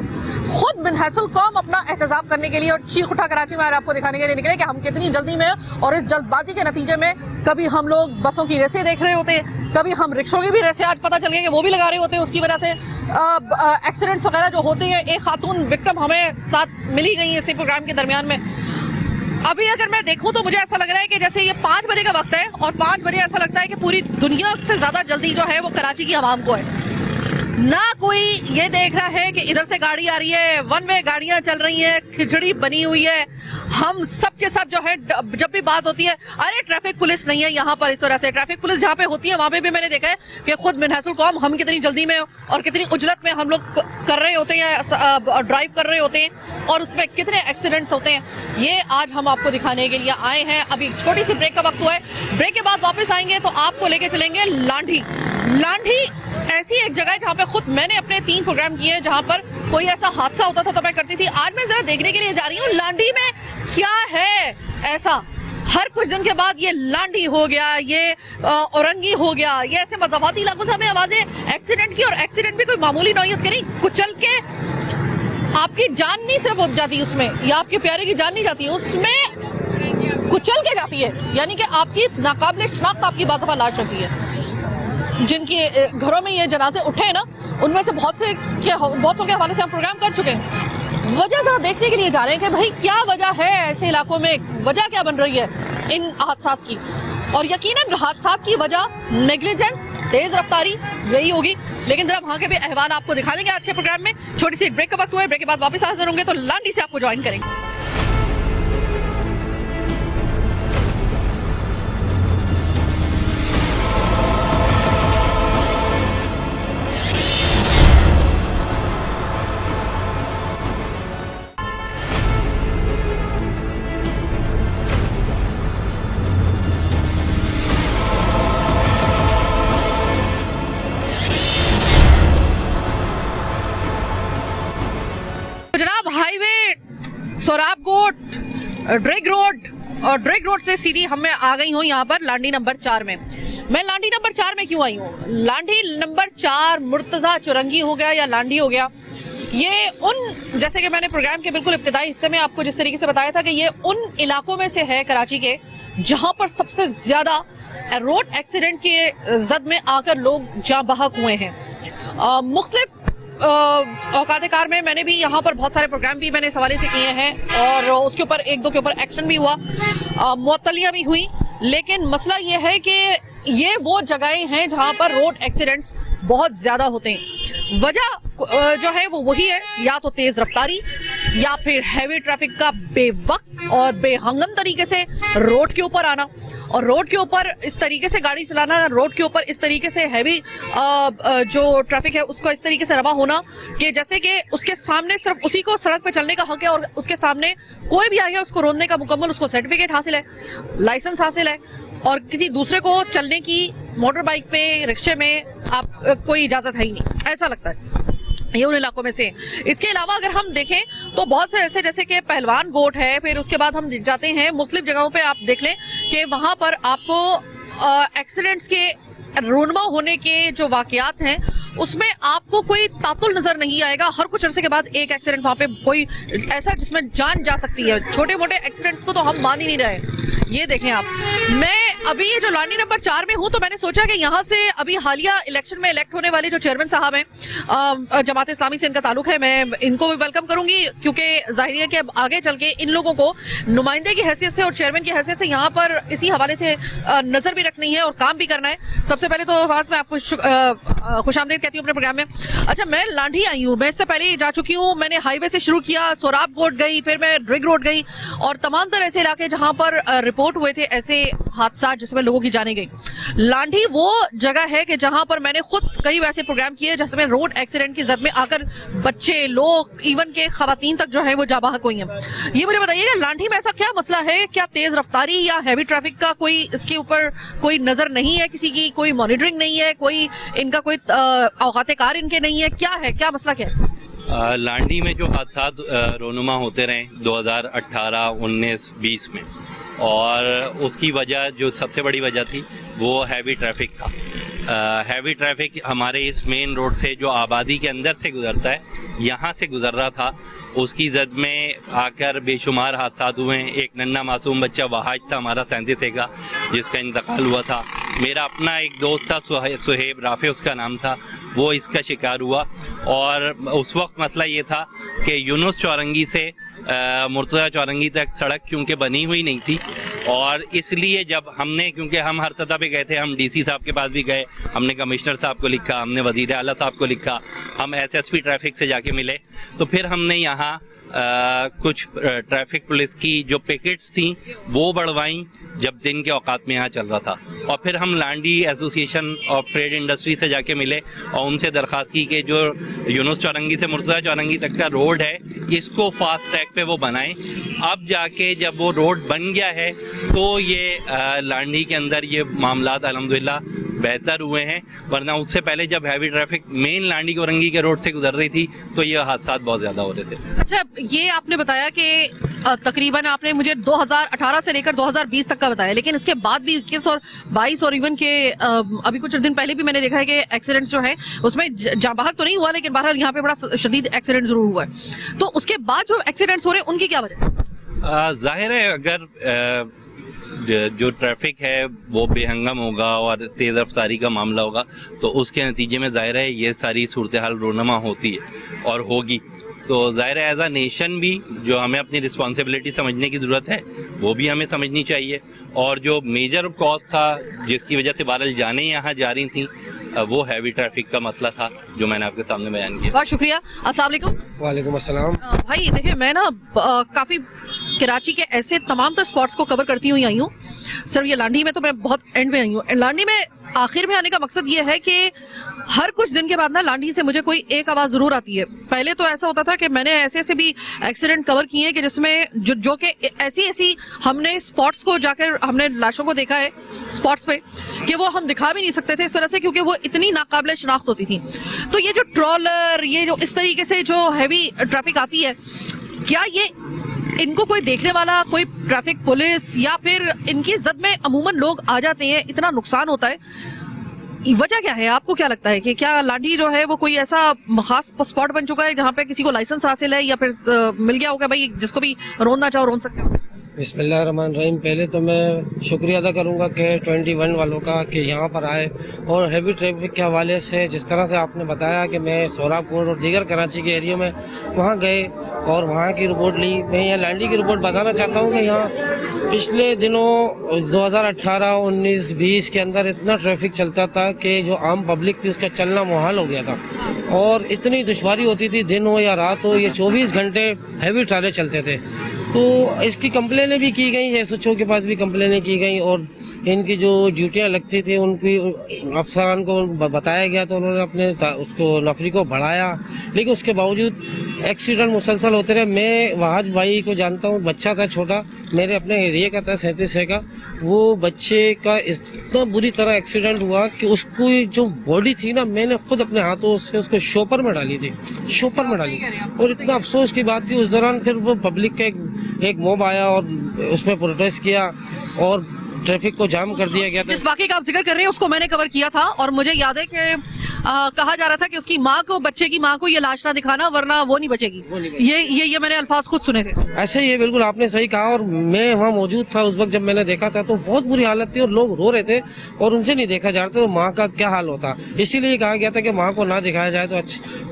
खुद बिनहसल कौम अपना एहतजाब करने के लिए और चीख उठा कराची में आपको दिखाने के लिए निकले कि हम कितनी जल्दी में, और इस जल्दबाजी के नतीजे में कभी हम लोग बसों की रेसें देख रहे होते हैं, कभी हम रिक्शों की भी रेसें आज पता चल गया कि वो भी लगा रहे होते हैं, उसकी वजह से एक्सीडेंट्स वगैरह जो होते हैं। एक खातून विक्टिम हमें साथ मिली गई है इसी प्रोग्राम के दरमियान में। अभी अगर मैं देखूं तो मुझे ऐसा लग रहा है कि जैसे ये 5 बजे का वक्त है और 5 बजे ऐसा लगता है कि पूरी दुनिया से ज्यादा जल्दी जो है वो कराची की आवाम को है। ना कोई ये देख रहा है कि इधर से गाड़ी आ रही है, वन वे गाड़ियां चल रही हैं, खिचड़ी बनी हुई है। हम सब के सब जो है जब भी बात होती है, अरे ट्रैफिक पुलिस नहीं है यहाँ पर, इस वजह से ट्रैफिक पुलिस जहाँ पे होती है वहाँ पे भी मैंने देखा है कि खुद मिनहसुल कौम हम कितनी जल्दी में और कितनी उजलत में हम लोग कर रहे होते हैं, ड्राइव कर रहे होते हैं और उसमें कितने एक्सीडेंट्स होते हैं। ये आज हम आपको दिखाने के लिए आए हैं। अभी छोटी सी ब्रेक का वक्त हुआ है, ब्रेक के बाद वापस आएंगे तो आपको लेके चलेंगे लांढी। लांढी ऐसी एक जगह है जहाँ पे खुद मैंने अपने 3 प्रोग्राम किए हैं, जहाँ पर कोई ऐसा हादसा होता था तो मैं करती थी। आज मैं जरा देखने के लिए जा रही हूँ लांढी में क्या है ऐसा। हर कुछ दिन के बाद ये लांढी हो गया, ये औरंगी हो गया, ये ऐसे मज़ाफाती इलाकों से हमें आवाजें एक्सीडेंट की, और एक्सीडेंट भी कोई मामूली नौयत के नहीं, कुचल के आपकी जान नहीं सिर्फ हो जाती उसमें, या आपके प्यारे की जान नहीं जाती, उसमें कुचल के जाती है। यानी कि आपकी नाकाबिले शनाख्त आपकी बाज़ाफ़ा लाश होती है। जिनके घरों में ये जनाजे उठे हैं ना, उनमें से बहुतों के हवाले से हम प्रोग्राम कर चुके हैं। वजह जरा देखने के लिए जा रहे हैं कि भाई क्या वजह है ऐसे इलाकों में, वजह क्या बन रही है इन हादसात की। और यकीनन हादसात की वजह नेग्लिजेंस, तेज रफ्तारी यही होगी, लेकिन जरा वहाँ के भी अहवाल आपको दिखा देंगे आज के प्रोग्राम में। छोटी सी एक ब्रेक का वक्त हुआ है, ब्रेक के बाद वापस हाजिर होंगे तो लांढी से आपको ज्वाइन करेंगे। सोराबकोट, ड्रेग रोड और ड्रेग रोड से सीधी मैं आ गई हूँ यहाँ पर लांढी नंबर 4 में। मैं लांढी नंबर 4 में क्यों आई हूँ? लांढी नंबर 4 मुर्तज़ा चुरंगी हो गया या लांढी हो गया, ये उन, जैसे कि मैंने प्रोग्राम के बिल्कुल इब्तिदाई हिस्से में आपको जिस तरीके से बताया था कि ये उन इलाकों में से है कराची के जहाँ पर सबसे ज़्यादा रोड एक्सीडेंट के जद में आकर लोग जाँ बहक हुए हैं। मुख्तलिफ औकात कार में मैंने भी यहाँ पर बहुत सारे प्रोग्राम भी मैंने इस हवाले से किए हैं और उसके ऊपर 1-2 के ऊपर एक्शन भी हुआ, मुअत्तलियाँ भी हुई। लेकिन मसला ये है कि ये वो जगहें हैं जहाँ पर रोड एक्सीडेंट्स बहुत ज़्यादा होते हैं। वजह जो है वो वही है, या तो तेज़ रफ्तारी या फिर हैवी ट्रैफिक का बेवक्त और बेहंगम तरीके से रोड के ऊपर आना, और रोड के ऊपर इस तरीके से गाड़ी चलाना, रोड के ऊपर इस तरीके से हैवी जो ट्रैफिक है उसको इस तरीके से रवा होना कि जैसे कि उसके सामने सिर्फ उसी को सड़क पे चलने का हक है और उसके सामने कोई भी आ गया उसको रोकने का मुकम्मल उसको सर्टिफिकेट हासिल है, लाइसेंस हासिल है, और किसी दूसरे को चलने की मोटर बाइक पे, रिक्शे में आप कोई इजाज़त है ही नहीं, ऐसा लगता है। ये उन इलाकों में से। इसके अलावा अगर हम देखें तो बहुत से ऐसे, जैसे कि पहलवान गोट है, फिर उसके बाद हम जाते हैं मुख्तलिफ जगहों पे, आप देख लें कि वहाँ पर आपको एक्सीडेंट्स के रूनमा होने के जो वाक़यात हैं उसमें आपको कोई तातुल नज़र नहीं आएगा। हर कुछ अरसे के बाद एक एक्सीडेंट वहाँ पे कोई ऐसा जिसमें जान जा सकती है। छोटे मोटे एक्सीडेंट्स को तो हम मान ही नहीं रहे। ये देखें आप, मैं अभी ये जो लांढी नंबर 4 में हूँ तो मैंने सोचा कि यहाँ से अभी हालिया इलेक्शन में इलेक्ट होने वाले जो चेयरमैन साहब हैं, जमात इस्लामी से इनका ताल्लुक है, मैं इनको भी वेलकम करूँगी क्योंकि जाहिर है कि अब आगे चल के इन लोगों को नुमाइंदे की हैसियत से और चेयरमैन की हैसियत से यहाँ पर इसी हवाले से नज़र भी रखनी है और काम भी करना है। सबसे पहले तो मैं आपको खुशामदीद कहती हूँ अपने प्रोग्राम में। अच्छा, मैं लांढी आई हूँ, मैं इससे पहले ही जा चुकी हूँ। मैंने हाईवे से शुरू किया, सोराबकोट गई, फिर मैं ड्रिग रोड गई और तमाम तरह ऐसे इलाके जहाँ पर रिपोर्ट हुए थे ऐसे हादसा जिसमें लोगों की जाने गई। लांढी वो जगह है कि जहाँ पर मैंने खुद कई वैसे प्रोग्राम किए जिसमें रोड एक्सीडेंट की जद में आकर बच्चे, लोग, इवन के खवातीन तक जो है वो जाबाहक हुई हैं। ये मुझे बताइएगा लांढी में ऐसा क्या मसला है? क्या तेज रफ्तारी या हैवी ट्रैफिक का कोई इसके ऊपर कोई नजर नहीं है, किसी की कोई मॉनिटरिंग नहीं है, कोई इनका कोई औकात कार इनके नहीं है, क्या है, क्या मसला क्या है? लांढी में जो हादसात रोनुमा होते रहे 2018, 19, 20 में, और उसकी वजह जो सबसे बड़ी वजह थी वो हैवी ट्रैफिक था। हैवी ट्रैफिक हमारे इस मेन रोड से जो आबादी के अंदर से गुजरता है, यहाँ से गुजर रहा था, उसकी जद में आकर बेशुमार हादसात हुए हैं। एक नन्हा मासूम बच्चा वहाज था हमारा 37 का, जिसका इंतकाल हुआ था। मेरा अपना एक दोस्त था सुहेब राफे उसका नाम था, वो इसका शिकार हुआ। और उस वक्त मसला ये था कि यूनुस चौरंगी से मुर्तज़ा चौरंगी तक सड़क क्योंकि बनी हुई नहीं थी, और इसलिए जब हमने, क्योंकि हम हर सतह पे गए थे, हम डीसी साहब के पास भी गए, हमने कमिश्नर साहब को लिखा, हमने वजीर आला साहब को लिखा, हम एसएसपी ट्रैफिक से जाके मिले, तो फिर हमने यहाँ कुछ ट्रैफिक पुलिस की जो पिकेट्स थी वो बढ़वाई जब दिन के औकात में यहाँ चल रहा था, और फिर हम Landhi association of trade industry से जाके मिले और उनसे दरख्वास्त की कि जो यूनुस चौरंगी से मुर्तज़ा चौरंगी तक का रोड है इसको फास्ट ट्रैक पे वो बनाएं। अब जाके जब वो रोड बन गया है तो ये लांडी के अंदर ये मामलात अल्हम्दुलिल्लाह बेहतर हुए हैं, वरना उससे पहले जब heavy traffic main Landhi Korangi के रोड से गुजर रही थी तो ये हादसा बहुत ज़्यादा हो रहे थे। अच्छा, ये आपने बताया कि तकरीबन आपने मुझे 2018 से लेकर 2020 तक का बताया, लेकिन इसके बाद भी 21 और 22 और इवन के अभी कुछ दिन पहले भी मैंने देखा है कि एक्सीडेंट्स जो है उसमें जाँ बहक तो नहीं हुआ, लेकिन बहरहाल यहाँ पे बड़ा शदीद एक्सीडेंट जरूर हुआ है। तो उसके बाद जो एक्सीडेंट्स हो रहे हैं उनकी क्या वजह? जाहिर है अगर जो ट्रैफिक है वो बेहंगम होगा और तेज़ रफ्तारी का मामला होगा तो उसके नतीजे में जाहिर है ये सारी सूरत हाल रोनमा होती है और होगी। तो ज़ाहिर है एज अ नेशन भी जो हमें अपनी रिस्पॉन्सिबिलिटी समझने की ज़रूरत है वो भी हमें समझनी चाहिए, और जो मेजर कॉज था जिसकी वजह से बहरहाल जाने यहाँ जा रही थी वो हैवी ट्रैफिक का मसला था जो मैंने आपके सामने बयान किया। बहुत शुक्रिया। अस्सलाम वालेकुम। वालेकुम अस्सलाम। भाई देखिए, मैं ना काफ़ी कराची के ऐसे तमाम तर स्पॉट्स को कवर करती हुई आई हूँ। सिर्फ ये लांडी में तो मैं बहुत एंड में आई हूँ। लांडी में आखिर में आने का मकसद ये है कि हर कुछ दिन के बाद ना लांडी से मुझे कोई एक आवाज़ ज़रूर आती है। पहले तो ऐसा होता था कि मैंने ऐसे ऐसे भी एक्सीडेंट कवर किए हैं कि जिसमें जो कि ऐसी हमने स्पॉट्स को जाकर हमने लाशों को देखा है स्पॉट्स पे कि वो हम दिखा भी नहीं सकते थे इस तरह से, क्योंकि वो इतनी नाकाबिले शनाख्त होती थी। तो ये जो ट्रॉलर, ये जो इस तरीके से जो हैवी ट्रैफिक आती है, क्या ये इनको कोई देखने वाला, कोई ट्रैफिक पुलिस, या फिर इनकी जद में अमूमन लोग आ जाते हैं, इतना नुकसान होता है, वजह क्या है? आपको क्या लगता है कि क्या लांडी जो है वो कोई ऐसा खास स्पॉट बन चुका है जहाँ पे किसी को लाइसेंस हासिल है, या फिर मिल गया होगा भाई जिसको भी रोनना चाहो रोन सकते हो? बिस्मिल्लाहिर्रहमानिर्रहीम। पहले तो मैं शुक्रिया अदा करूंगा कि 21 वालों का कि यहाँ पर आए और हैवी ट्रैफिक के हवाले से जिस तरह से आपने बताया कि मैं सोलापुर और दीगर कराची के एरिया में वहाँ गए और वहाँ की रिपोर्ट ली। मैं यहाँ लांडी की रिपोर्ट बताना चाहता हूँ कि यहाँ पिछले दिनों 2018, 19, 20 के अंदर इतना ट्रैफिक चलता था कि जो आम पब्लिक थी उसका चलना मुहाल हो गया था और इतनी दुश्वारी होती थी, दिन हो या रात हो, ये 24 घंटे हैवी ट्राले चलते थे। तो इसकी कंप्लेनें भी की गई, एसएचओ के पास भी कंप्लेनें की गई और इनकी जो ड्यूटियां लगती थी उनकी अफसरान को बताया गया तो उन्होंने अपने उसको नफरी को बढ़ाया, लेकिन उसके बावजूद एक्सीडेंट मुसलसल होते रहे। मैं वहाज भाई को जानता हूँ, बच्चा था छोटा, मेरे अपने एरिया का था 37 का। वो बच्चे का इतना बुरी तरह एक्सीडेंट हुआ कि उसको जो बॉडी थी ना, मैंने खुद अपने हाथों से उसको शॉपर में डाली थी, शॉपर में डाली। और इतना अफसोस की बात थी उस दौरान। फिर वो पब्लिक का एक मॉब आया और उसमें प्रोटेस्ट किया और ट्रैफिक को जाम कर दिया गया था। जिस वाकई का आप जिक्र कर रहे हैं उसको मैंने कवर किया था और मुझे याद है कि कहा जा रहा था कि उसकी माँ को, बच्चे की माँ को ये लाश ना दिखाना वरना वो नहीं बचेगी। ये मैंने अल्फाज खुद सुने थे। ऐसे ये बिल्कुल आपने सही कहा और मैं वहाँ मौजूद था उस वक्त जब मैंने देखा था तो बहुत बुरी हालत थी और लोग रो रहे थे और उनसे नहीं देखा जा रहा था तो माँ का क्या हाल होता। इसीलिए कहा गया था कि माँ को ना दिखाया जाए तो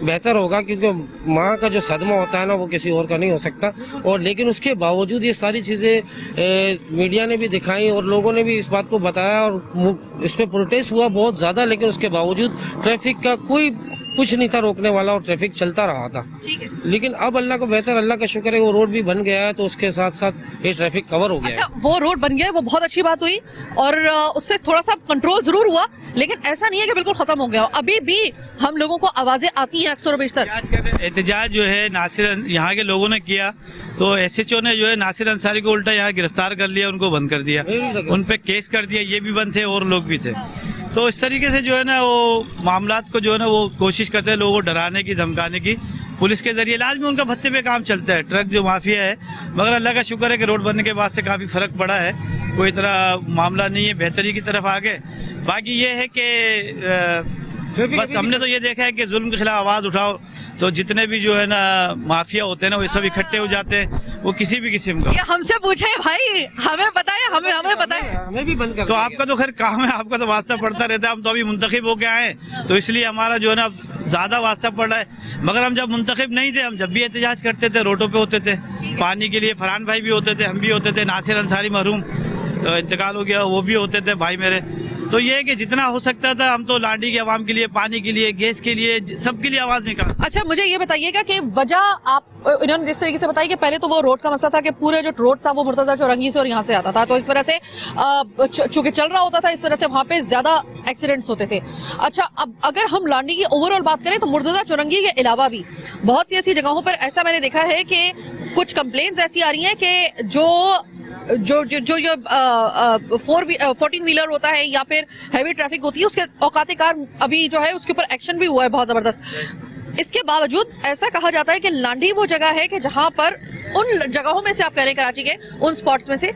बेहतर होगा, क्योंकि माँ का जो सदमा होता है ना वो किसी और का नहीं हो सकता। और लेकिन उसके बावजूद ये सारी चीज़ें मीडिया ने भी दिखाई और लोगों ने भी इस बात को बताया और इस पर प्रोटेस्ट हुआ बहुत ज़्यादा, लेकिन उसके बावजूद ट्रैफिक का कोई कुछ नहीं था रोकने वाला और ट्रैफिक चलता रहा था। ठीक है। लेकिन अब अल्लाह को बेहतर, अल्लाह का शुक्र है वो रोड भी बन गया है तो उसके साथ साथ ये ट्रैफिक कवर हो गया है। वो रोड बन गया है, वो बहुत अच्छी बात हुई और उससे थोड़ा सा कंट्रोल जरूर हुआ, लेकिन ऐसा नहीं है कि बिल्कुल खत्म हो गया। अभी भी हम लोगों को आवाजें आती हैं अक्सर बेशतर। एहतजाज जो है नासिर यहाँ के लोगों ने किया तो एसएचओ ने जो है नासिर अंसारी को उल्टा यहाँ गिरफ्तार कर लिया, उनको बंद कर दिया, उन पे केस कर दिया। ये भी बंद थे और लोग भी थे। तो इस तरीके से जो है ना वो मामलात को जो है ना वो कोशिश करते हैं लोगों को डराने की, धमकाने की पुलिस के जरिए। लाजमी उनका भत्ते पे काम चलता है, ट्रक जो माफिया है, मगर अल्लाह का शुक्र है कि रोड बनने के बाद से काफ़ी फ़र्क पड़ा है, कोई इतना मामला नहीं है, बेहतरी की तरफ आ गए। बाकी ये है कि बस हमने तो ये देखा है कि जुल्म के खिलाफ आवाज़ उठाओ तो जितने भी जो है ना माफिया होते हैं ना वो सब इकट्ठे हो जाते हैं, वो किसी भी किस्म का। ये हमसे पूछे भाई, हमें पता है, हमें पता है, हमें भी बंद कर। तो आपका तो खैर काम है, आपका तो वास्ता पड़ता रहता है। हम तो अभी मुंतखब होके आए तो इसलिए हमारा जो है ना ज़्यादा वास्ता पड़ रहा है, मगर हम जब मुंतखब नहीं थे, हम जब भी एहतजाज करते थे रोडों पे होते थे, पानी के लिए फरहान भाई भी होते थे, हम भी होते थे, नासिर अंसारी मरहूम इंतकाल हो गया, वो भी होते थे भाई मेरे। तो ये है कि जितना हो सकता था हम तो लांडी के अवाम के लिए, पानी के लिए, गैस के लिए, सबके लिए आवाज निकाल। अच्छा, मुझे ये बताइएगा कि वजह आप इन्होंने जिस तरीके से बताई कि पहले तो वो रोड का मसला था कि पूरे जो रोड था वो मुर्तजा चौरंगी से और यहाँ से आता था, तो इस वजह से चूंकि चल रहा होता था, इस वजह से वहाँ पे ज्यादा एक्सीडेंट्स होते थे। अच्छा, अब अगर हम लांडी की ओवरऑल बात करें तो मुर्तजा चौरंगी के अलावा भी बहुत सी ऐसी जगहों पर ऐसा मैंने देखा है कि कुछ कंप्लेंट्स ऐसी आ रही हैं कि जो 14 व्हीलर होता है या फिर हैवी ट्रैफिक होती है, उसके औकात कार अभी जो है उसके ऊपर एक्शन भी हुआ है बहुत जबरदस्त। इसके बावजूद ऐसा कहा जाता है कि लांडी वो जगह है कि जहां पर उन जगहों में से आप कह रहे हैं कराची के उन स्पॉट्स में से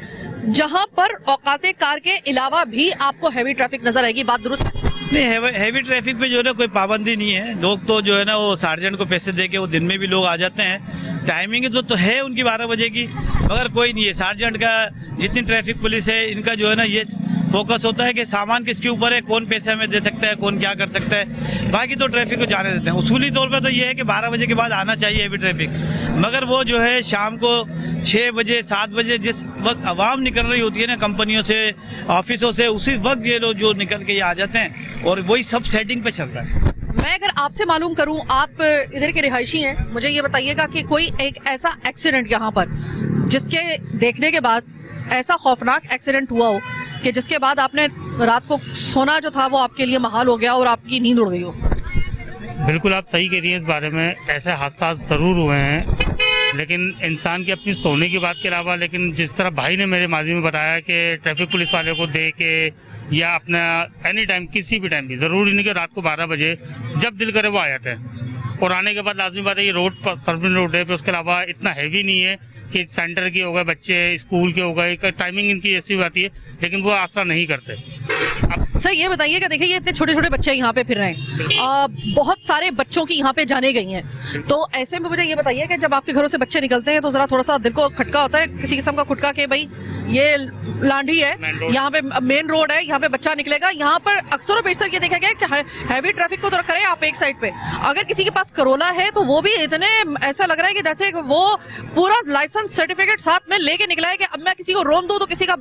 जहां पर औकात कार के अलावा भी आपको हैवी ट्रैफिक नजर आएगी। बात दुरुस्त है? नहीं, हैवी ट्रैफिक पे जो है ना कोई पाबंदी नहीं है। लोग तो जो है ना वो सार्जेंट को पैसे दे के वो दिन में भी लोग आ जाते हैं। टाइमिंग तो है उनकी 12 बजे की, मगर कोई नहीं है। सार्जेंट का जितनी ट्रैफिक पुलिस है इनका जो है ना ये फोकस होता है कि सामान किसके ऊपर है, कौन पैसे हमें दे सकता है, कौन क्या कर सकता है। बाकी तो ट्रैफिक को जाने देते हैं। उसूली तौर पर तो ये है कि 12 बजे के बाद आना चाहिए हैवी ट्रैफिक, मगर वो जो है शाम को 6 बजे 7 बजे जिस वक्त आवाम निकल रही होती है ना कंपनियों से, ऑफिसों से, उसी वक्त ये लोग जो निकल के ये आ जाते हैं और वही सब सेटिंग पे चल रहा है। मैं अगर आपसे मालूम करूं, आप इधर के रिहायशी हैं, मुझे ये बताइएगा कि कोई एक ऐसा एक्सीडेंट यहाँ पर जिसके देखने के बाद ऐसा खौफनाक एक्सीडेंट हुआ हो कि जिसके बाद आपने रात को सोना जो था वो आपके लिए महाल हो गया और आपकी नींद उड़ गई हो? बिल्कुल आप सही कह रही हैं। इस बारे में ऐसे हादसा ज़रूर हुए हैं, लेकिन इंसान की अपनी सोने की बात के अलावा, लेकिन जिस तरह भाई ने मेरे माध्यम में बताया कि ट्रैफिक पुलिस वाले को दे के या अपना एनी टाइम किसी भी टाइम भी, ज़रूरी नहीं कि रात को 12 बजे, जब दिल करे वो आ जाते हैं। और आने के बाद लाजमी बात है ये रोड पर सर्विस रोड है, फिर उसके अलावा इतना हैवी नहीं है कि सेंटर के हो गए बच्चे, स्कूल के हो गए, टाइमिंग इनकी ऐसी आती है, लेकिन वो आसरा नहीं करते। सर ये बताइएगा, देखिए ये इतने छोटे छोटे बच्चे यहाँ पे फिर रहे हैं, बहुत सारे बच्चों की यहाँ पे जाने गई हैं, तो ऐसे में मुझे ये बताइए कि जब आपके घरों से बच्चे निकलते हैं तो जरा थोड़ा सा दिल को खटका होता है, किसी किस्म का खुटका कि भाई ये लांडी है, यहाँ पे मेन रोड है, यहाँ पे बच्चा निकलेगा। यहाँ पर अक्सर और बेशतर ये देखा गया कि हैवी ट्रैफिक को तो करें आप एक साइड पे, अगर किसी के पास करोला है तो वो भी इतने ऐसा लग रहा है कि जैसे वो पूरा लाइसेंस सर्टिफिकेट साथ में लेके निकला है कि अब मैं किसी को रोन दूं तो किसी का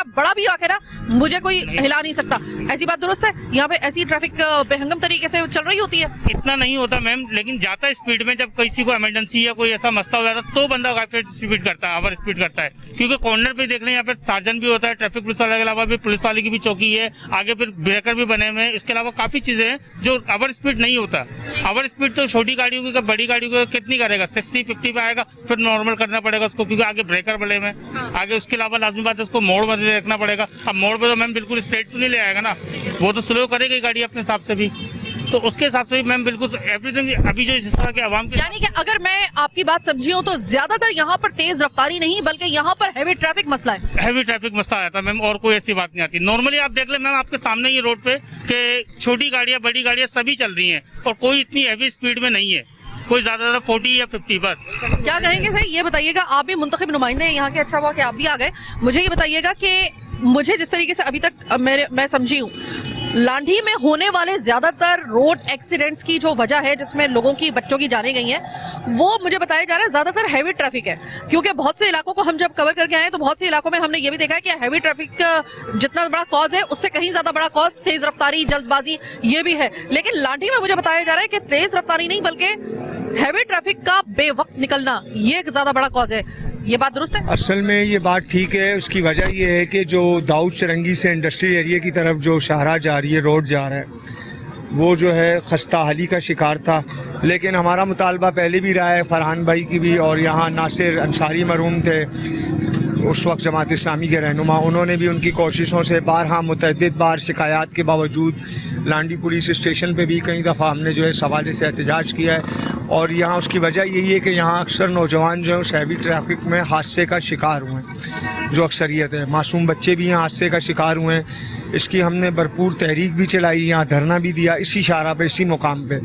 बड़ा भी आके ना मुझे कोई हिला नहीं सकता। ऐसी बात दुरुस्त है? यहाँ पे ऐसी ट्रैफिक बेहंगम तरीके से चल रही होती है? इतना नहीं होता मैम, लेकिन जाता स्पीड में। जब किसी को इमरजेंसी या कोई ऐसा मसला हो जाता है तो बंदा काफी स्पीड करता है, ओवर स्पीड करता है, क्योंकि कॉर्नर पे देख लें यहाँ पे सार्जन भी होता है, ट्रैफिक पुलिस वाले के अलावा भी पुलिस वाले की भी चौकी है, आगे फिर ब्रेकर भी बने हुए हैं। इसके अलावा काफी चीजें हैं जो ओवर स्पीड नहीं होता। ओवर स्पीड तो छोटी गाड़ियों की, बड़ी गाड़ियों को कितनी करेगा, 60-50 पे आएगा, फिर नॉर्मल करना पड़ेगा उसको, क्योंकि आगे ब्रेकर बने हुए हैं आगे। उसके अलावा लाजमी बात है उसको मोड़ में रखना पड़ेगा। अब मोड़ पे तो मैम बिल्कुल स्ट्रेट तो नहीं ले आएगा ना, वो तो स्लो करेगी गाड़ी अपने हिसाब से भी, तो उसके हिसाब से मैम बिल्कुल एवरीथिंग। अभी जो इस तरह के आवाम के, यानी कि अगर मैं आपकी बात समझी हूँ तो ज्यादातर यहाँ पर तेज रफ्तारी नहीं बल्कि यहाँ पर हैवी ट्रैफिक मसला है। हैवी ट्रैफिक मसला आता है मैम, और कोई ऐसी बात नहीं आती। नॉर्मली आप देख ले मैम आपके सामने ये रोड पे कि छोटी गाड़ियाँ बड़ी गाड़ियाँ सभी चल रही हैं और कोई इतनी हैवी स्पीड में नहीं है, कोई ज्यादा 40 या 50 बस। क्या कहेंगे सही? ये बताइएगा, आप भी मुंतखब नुमाइंदे हैं यहाँ के, अच्छा हुआ कि आप भी आ गए। मुझे ये बताइएगा कि मुझे जिस तरीके से अभी तक मैं समझी हूँ, लांडी में होने वाले ज्यादातर रोड एक्सीडेंट्स की जो वजह है जिसमें लोगों की, बच्चों की जाने गई हैं, वो मुझे बताया जा रहा है ज्यादातर हैवी ट्रैफिक है। क्योंकि बहुत से इलाकों को हम जब कवर करके आए तो बहुत से इलाकों में हमने ये भी देखा है कि हैवी ट्रैफिक जितना बड़ा कॉज है उससे कहीं ज्यादा बड़ा कॉज तेज रफ्तारी, जल्दबाजी ये भी है। लेकिन लांडी में मुझे बताया जा रहा है कि तेज रफ्तारी नहीं बल्कि हैवी ट्रैफिक का बेवक्त निकलना ये एक ज्यादा बड़ा कॉज है। ये बात दुरुस्त है? असल में ये बात ठीक है। उसकी वजह ये है कि जो दाऊद चरंगी से इंडस्ट्रियल एरिया की तरफ जो शाहराह जा रही है, रोड जा रहा है, वो जो है खस्ता हाली का शिकार था। लेकिन हमारा मुतालबा पहले भी रहा है, फरहान भाई की भी, और यहाँ नासिर अंसारी मरहूम थे उस वक्त जमात इस्लामी के रहनुमा, उन्होंने भी उनकी कोशिशों से बारहा मुतअद्दिद बार शिकायत के बावजूद लांडी पुलिस स्टेशन पे भी कई दफ़ा हमने जो है इस हवाले से एहतजाज किया है। और यहाँ उसकी वजह यही है कि यहाँ अक्सर नौजवान जो है उस हैवी ट्रैफिक में हादसे का शिकार हुए हैं, जो अक्सरियत है। मासूम बच्चे भी यहाँ हादसे का शिकार हुए हैं। इसकी हमने भरपूर तहरीक भी चलाई, यहाँ धरना भी दिया इसी शाहरा पे, इसी मुकाम पे।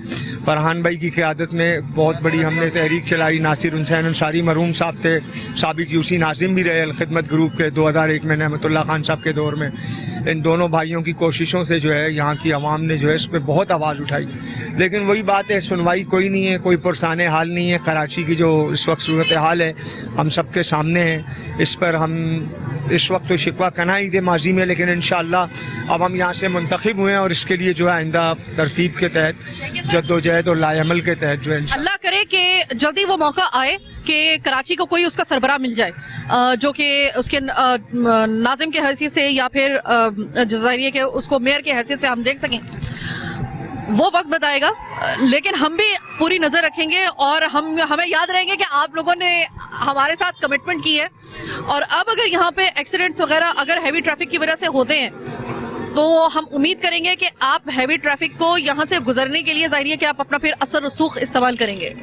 फरहान भाई की क़यादत में बहुत बड़ी हमने तहरीक चलाई। नासिर हुसैन अंसारी मरहूम साहब थे, साबिक यूसी नाजिम भी रहे खिदमत ग्रुप के 2001 में नेमतुल्लाह खान साहब के दौर में। इन दोनों भाइयों की कोशिशों से जो है यहाँ की आवाम ने जो है इस पर बहुत आवाज़ उठाई, लेकिन वही बात है, सुनवाई कोई नहीं है, कोई पुरसाने हाल नहीं है। कराची की जो इस वक्त सूरत हाल है हम सब के सामने है, इस पर हम इस वक्त तो शिकवा करना ही थे माजी में, लेकिन इंशाअल्लाह अब हम यहाँ से मुंतखब हुए हैं और इसके लिए जो है आइंदा तरतीब के तहत जद्दोजहद और लाएमल के तहत जो है अल्लाह करे कि जल्दी वो मौका आए कि कराची को कोई उसका सरबराह मिल जाए जो कि उसके नाजिम के हैसियत से या फिर जज़ायरिया के उसको मेयर के हैसियत से हम देख सकें। वो वक्त बताएगा, लेकिन हम भी पूरी नज़र रखेंगे और हमें याद रहेंगे कि आप लोगों ने हमारे साथ कमिटमेंट की है। और अब अगर यहाँ पे एक्सीडेंट्स वगैरह अगर हैवी ट्रैफिक की वजह से होते हैं तो हम उम्मीद करेंगे कि आप हैवी ट्रैफिक को यहाँ से गुजरने के लिए ज़ाहिर है कि आप अपना फिर असर रसूख इस्तेमाल करेंगे।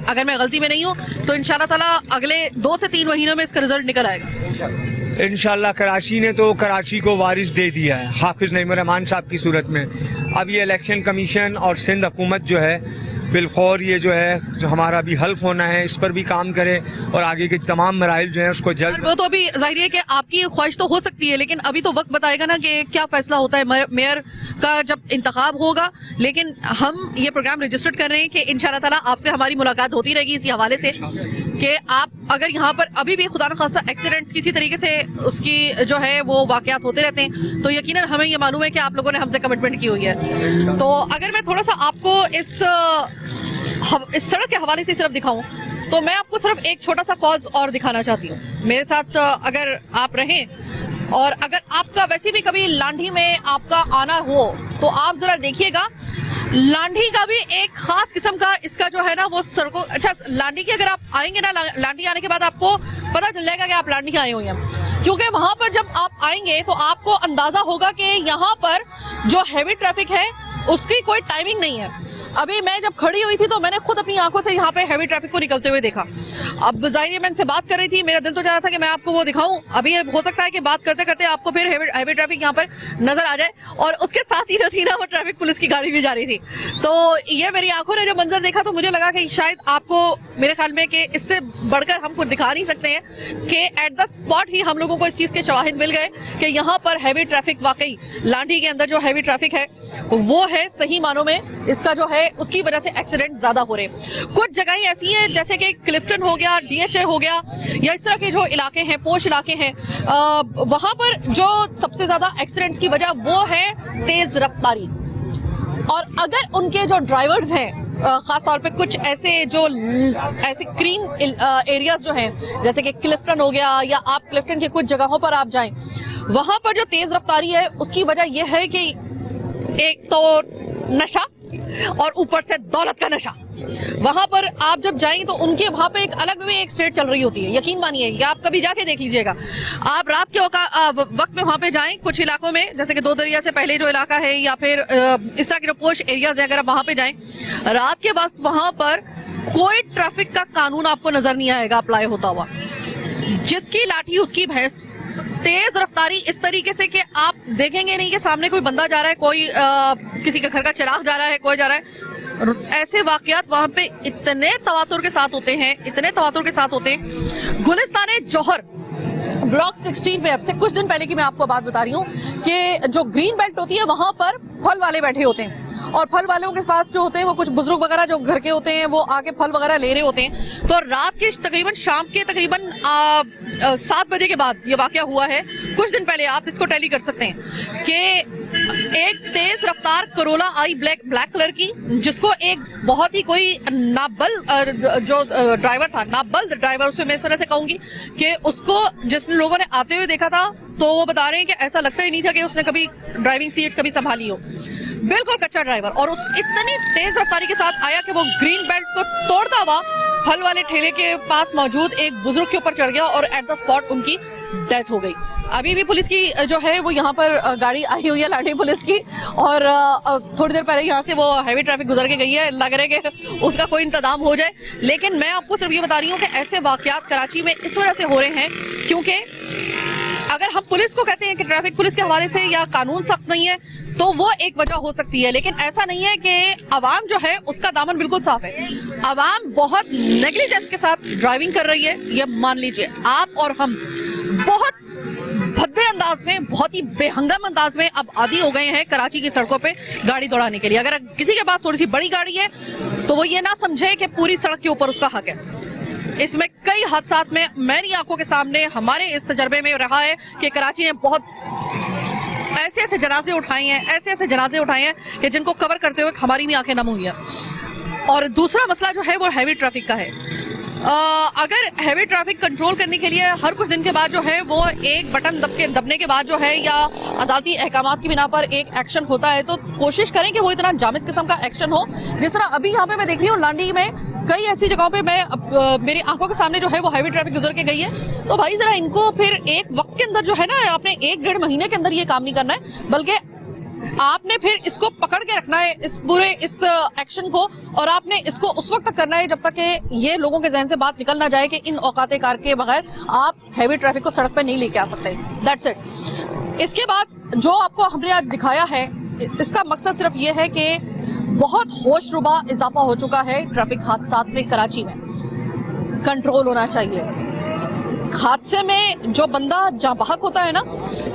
अगर मैं गलती में नहीं हूँ तो इंशाल्लाह ताला अगले 2 से 3 महीनों में इसका रिजल्ट निकल आएगा इंशाल्लाह। कराची ने तो कराची को वारिस दे दिया है हाफिज नईम रहमान साहब की सूरत में। अब ये इलेक्शन कमीशन और सिंध हुकूमत जो है बिलखौर ये जो है जो हमारा भी हल्फ होना है इस पर भी काम करे और आगे के तमाम मराइल जो है उसको जल्द। वो तो अभी जाहिर है कि आपकी ख्वाहिश तो हो सकती है, लेकिन अभी तो वक्त बताएगा ना कि क्या फैसला होता है मेयर का जब इंतखाब होगा। लेकिन हम ये प्रोग्राम रजिस्टर्ड कर रहे हैं कि इंशाल्लाह ताला आपसे हमारी मुलाकात होती रहेगी इसी हवाले से कि आप अगर यहाँ पर अभी भी खुदा न खास्ता एक्सीडेंट्स किसी तरीके से उसकी जो है वो वाकयात होते रहते हैं तो यकीनन हमें ये मालूम है कि आप लोगों ने हमसे कमिटमेंट की हुई है। तो अगर मैं थोड़ा सा आपको इस सड़क के हवाले से सिर्फ दिखाऊं तो मैं आपको सिर्फ एक छोटा सा कॉज और दिखाना चाहती हूँ। मेरे साथ अगर आप रहें और अगर आपका वैसे भी कभी लांढी में आपका आना हो तो आप जरा देखिएगा लांढी का भी एक खास किस्म का इसका जो है ना वो सड़कों। अच्छा, लांढी की अगर आप आएंगे ना, लांढी आने के बाद आपको पता चल जाएगा कि आप लांढी आए हुए हैं, क्योंकि वहां पर जब आप आएंगे तो आपको अंदाजा होगा कि यहाँ पर जो हैवी ट्रैफिक है उसकी कोई टाइमिंग नहीं है। अभी मैं जब खड़ी हुई थी तो मैंने खुद अपनी आंखों से यहाँ पे हैवी ट्रैफिक को निकलते हुए देखा। अब जाहिर मैं इनसे बात कर रही थी, मेरा दिल तो चाह रहा था कि मैं आपको वो दिखाऊं। अभी हो सकता है कि बात करते करते आपको फिर हैवी ट्रैफिक यहाँ पर नजर आ जाए और उसके साथ ही ना वो ट्रैफिक पुलिस की गाड़ी भी जा रही थी। तो ये मेरी आंखों ने जो मंजर देखा तो मुझे लगा कि शायद आपको मेरे ख्याल में कि इससे बढ़कर हम कुछ दिखा नहीं सकते हैं कि एट द स्पॉट ही हम लोगों को इस चीज़ के शवाहिद मिल गए कि यहाँ पर हैवी ट्रैफिक वाकई लांढी के अंदर जो हैवी ट्रैफिक है वो है सही मानों में इसका जो है उसकी वजह से एक्सीडेंट ज्यादा हो रहे हैं। कुछ जगहें ऐसी हैं जैसे कि क्लिफ्टन हो गया, DHA हो गया या इस तरह के जो इलाके हैं पोश इलाके हैं वहां पर जो सबसे ज्यादा एक्सीडेंट्स की वजह वो है तेज रफ्तारी। और अगर उनके जो ड्राइवर्स हैं खास तौर पे कुछ ऐसे क्रीम एरियाज जो हैं जैसे कि क्लिफ्टन हो गया या आप क्लिफ्टन के कुछ जगहों पर आप जाएं वहां पर जो तेज रफ्तारी है उसकी वजह यह है कि एक तो नशा और ऊपर से दौलत का नशा। वहां पर आप जब जाएं तो उनके वहां पे एक अलग में एक स्टेट चल रही होती है, यकीन मानिए, या आप कभी जाके देख लीजिएगा। आप रात के वक्त में वहां पे जाएं कुछ इलाकों में जैसे कि 2 दरिया से पहले जो इलाका है या फिर इस तरह के जो पोश एरियाज है, अगर आप वहां पे जाएं रात के वक्त वहां पर कोई ट्रैफिक का कानून आपको नजर नहीं आएगा अप्लाई होता हुआ। जिसकी लाठी उसकी भैंस। तेज रफ्तारी इस तरीके से कि आप देखेंगे नहीं कि सामने कोई बंदा जा रहा है, कोई किसी के घर का चिराग जा रहा है, कोई जा रहा है। ऐसे वाकयात वहां पे इतने तवातुर के साथ होते हैं, गुलिस्तान जौहर ब्लॉक 16 पे अब से कुछ दिन पहले की मैं आपको बात बता रही हूँ कि जो ग्रीन बेल्ट होती है वहां पर फल वाले बैठे होते हैं और फल वालों के पास जो होते हैं वो कुछ बुजुर्ग वगैरह जो घर के होते हैं वो आके फल वगैरह ले रहे होते हैं। तो रात के तकरीबन शाम के तकरीबन 7 बजे के बाद ये वाकया हुआ है कुछ दिन पहले। आप इसको टैली कर सकते हैं कि एक तेज रफ्तार करोला आई ब्लैक कलर की जिसको एक बहुत ही कोई नाबल जो ड्राइवर था, नाबल ड्राइवर उसमें मैं इस तरह से कहूंगी कि उसको जिस लोगों ने आते हुए देखा था तो वो बता रहे हैं कि ऐसा लगता ही नहीं था कि उसने कभी ड्राइविंग सीट कभी संभाली हो। बिल्कुल कच्चा ड्राइवर और उस इतनी तेज रफ्तारी के साथ आया कि वो ग्रीन बेल्ट को तोड़ता हुआ फल वाले ठेले के पास मौजूद एक बुजुर्ग के ऊपर चढ़ गया और एट द स्पॉट उनकी डेथ हो गई। अभी भी पुलिस की जो है वो यहाँ पर गाड़ी आई हुई है लाठी पुलिस की और थोड़ी देर पहले यहाँ से वो हैवी ट्रैफिक गुजर के गई है। लग रहा है कि उसका कोई इंतजाम हो जाए, लेकिन मैं आपको सिर्फ ये बता रही हूँ कि ऐसे वाकयात कराची में इस वजह से हो रहे हैं क्योंकि अगर हम पुलिस को कहते हैं कि ट्रैफिक पुलिस के हवाले से या कानून सख्त नहीं है तो वो एक वजह हो सकती है, लेकिन ऐसा नहीं है कि अवाम जो है उसका दामन बिल्कुल साफ है। अवाम बहुत नेग्लिजेंस के साथ ड्राइविंग कर रही है, ये मान लीजिए। आप और हम बहुत भद्दे अंदाज में, बहुत ही बेहंगम अंदाज में अब आदी हो गए हैं कराची की सड़कों पे गाड़ी दौड़ाने के लिए। अगर किसी के पास थोड़ी सी बड़ी गाड़ी है तो वो ये ना समझे कि पूरी सड़क के ऊपर उसका हक है। इसमें कई हादसात में मेरी आंखों के सामने हमारे इस तजर्बे में रहा है कि कराची ने बहुत ऐसे ऐसे जनाजे उठाए हैं कि जिनको कवर करते हुए हमारी भी आंखें नम हुई हैं। और दूसरा मसला जो है वो हैवी ट्रैफिक का है। अगर हैवी ट्रैफिक कंट्रोल करने के लिए हर कुछ दिन के बाद जो है वो एक बटन दबने के बाद जो है या अदालती अहकामात की बिना पर एक एक्शन होता है, तो कोशिश करें कि वो इतना जामिद किस्म का एक्शन हो। जिस तरह अभी यहाँ पे मैं देख रही हूँ लांडी में कई ऐसी जगहों पे मेरी आंखों के सामने जो है वो हैवी ट्रैफिक गुजर के गई है। तो भाई जरा इनको फिर एक वक्त के अंदर जो है ना, आपने 1-1.5 महीने के अंदर ये काम नहीं करना है, बल्कि आपने फिर इसको पकड़ के रखना है इस एक्शन को, और आपने इसको उस वक्त तक करना है जब तक कि ये लोगों के जहन से बात निकल ना जाए कि इन औकाते कार के बगैर आप हैवी ट्रैफिक को सड़क पे नहीं लेके आ सकते। That's it. इसके बाद जो आपको हमने आज दिखाया है, इसका मकसद सिर्फ ये है कि बहुत होशरुबा इजाफा हो चुका है ट्रैफिक हादसात में कराची में। कंट्रोल होना चाहिए। हादसे में जो बंदा जहाँ बहक होता है ना,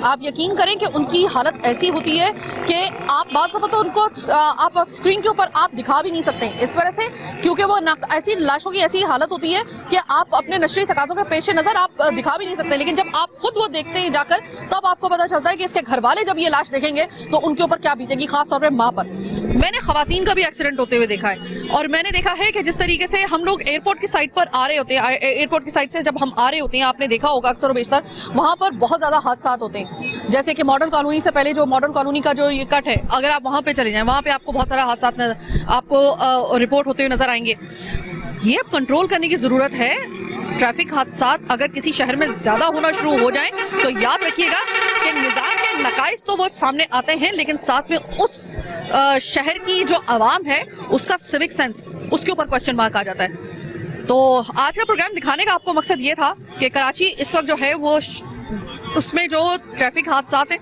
आप यकीन करें कि उनकी हालत ऐसी होती है कि आप बात दफा तो उनको आप स्क्रीन के ऊपर आप दिखा भी नहीं सकते इस वजह से, क्योंकि वो ऐसी लाशों की ऐसी हालत होती है कि आप अपने नशरी तकाज़ों के पेश नज़र आप दिखा भी नहीं सकते। लेकिन जब आप खुद वो देखते हैं जाकर, तब आपको पता चलता है कि इसके घर वाले जब ये लाश देखेंगे तो उनके ऊपर क्या बीतेगी, खास तौर पर माँ पर। मैंने खवातीन का भी एक्सीडेंट होते हुए देखा है, और मैंने देखा है कि जिस तरीके से हम लोग एयरपोर्ट की साइड पर आ रहे होते हैं, एयरपोर्ट की साइड से जब हम आ रहे होते हैं, आपने देखा होगा अक्सर और बेशतर वहां पर बहुत ज्यादा हादसात होते हैं। जैसे कि मॉडर्न कॉलोनी से पहले जो मॉडर्न कॉलोनी का जो ये कट है, अगर आप वहां पे चले जाएं, वहां पे आपको बहुत सारा हादसात आपको रिपोर्ट होते हुए नजर आएंगे। ये अब कंट्रोल करने की जरूरत है। ट्रैफिक हादसात अगर किसी शहर में ज्यादा होना शुरू हो जाए तो याद रखिएगा कि निजाम के नकाइस तो वो सामने आते हैं, लेकिन साथ में उस शहर की जो आवाम है उसका सिविक सेंस, उसके ऊपर क्वेश्चन मार्क आ जाता है। तो आज का प्रोग्राम दिखाने का आपको मकसद ये था कि कराची इस वक्त जो है वो उसमें जो ट्रैफिक हादसात हैं,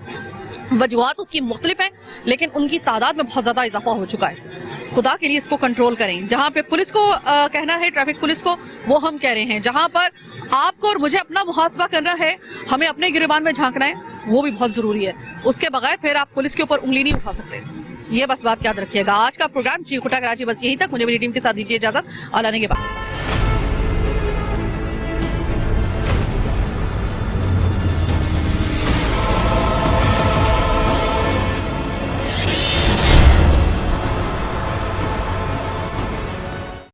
वजूहात उसकी मुख्तलिफ हैं, लेकिन उनकी तादाद में बहुत ज़्यादा इजाफा हो चुका है। खुदा के लिए इसको कंट्रोल करें। जहाँ पे पुलिस को कहना है, ट्रैफिक पुलिस को, वो हम कह रहे हैं। जहाँ पर आपको और मुझे अपना मुहासबा करना है, हमें अपने गिरबान में झांकना है, वो भी बहुत ज़रूरी है। उसके बगैर फिर आप पुलिस के ऊपर उंगली नहीं उठा सकते। ये बस बात याद रखिएगा। आज का प्रोग्राम चीकुटा कराची बस यहीं तक। मुझे मेरी टीम के साथ दीजिए इजाज़त। आने के बाद